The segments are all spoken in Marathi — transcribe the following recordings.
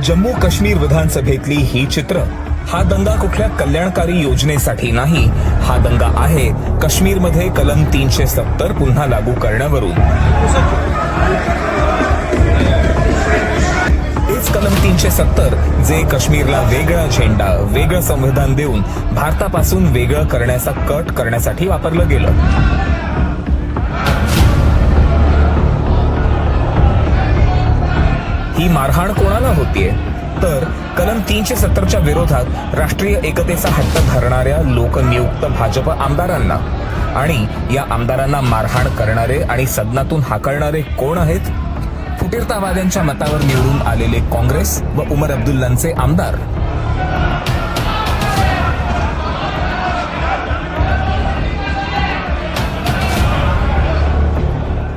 जम्मू काश्मीर विधानसभेतली ही चित्र. हा दंगा कुठल्या कल्याणकारी योजनेसाठी नाही, हा दंगा आहे काश्मीरमध्ये कलम 370 पुन्हा लागू करण्यावरून. हेच कलम 370 जे काश्मीरला वेगळा झेंडा, वेगळं संविधान देऊन भारतापासून वेगळं करण्याचा कट करण्यासाठी वापरलं गेलं. ही मारहाण कोणाला होतीये? तर कलम 370च्या विरोधात राष्ट्रीय एकतेचा हट्ट धरणाऱ्या लोकनियुक्त भाजप आमदारांना. आणि या आमदारांना मारहाण करणारे आणि सदनातून हाकलणारे कोण आहेत? फुटीरतावाद्यांच्या मतावर निवडून आलेले काँग्रेस व उमर अब्दुल्लांचे आमदार.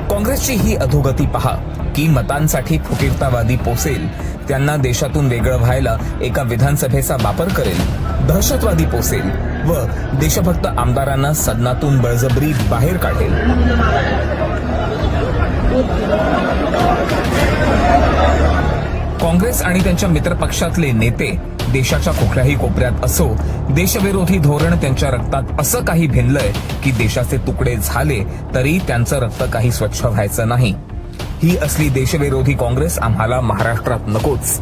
काँग्रेसची ही अधोगती पहा की मतांसाठी फुटीरतावादी पोसेल, त्यांना देशातून वेगळं व्हायला एका विधानसभेचा वापर करेल, दहशतवादी पोसेल व देशभक्त आमदारांना सदनातून बळजबरी बाहेर काढेल. काँग्रेस आणि त्यांच्या मित्रपक्षातले नेते देशाच्या कुठल्याही कोपऱ्यात असो, देशविरोधी धोरण त्यांच्या रक्तात असं काही भिनलंय की देशाचे तुकडे झाले तरी त्यांचं रक्त काही स्वच्छ व्हायचं नाही. ही असली देशविरोधी काँग्रेस आम्हाला महाराष्ट्रात नकोच.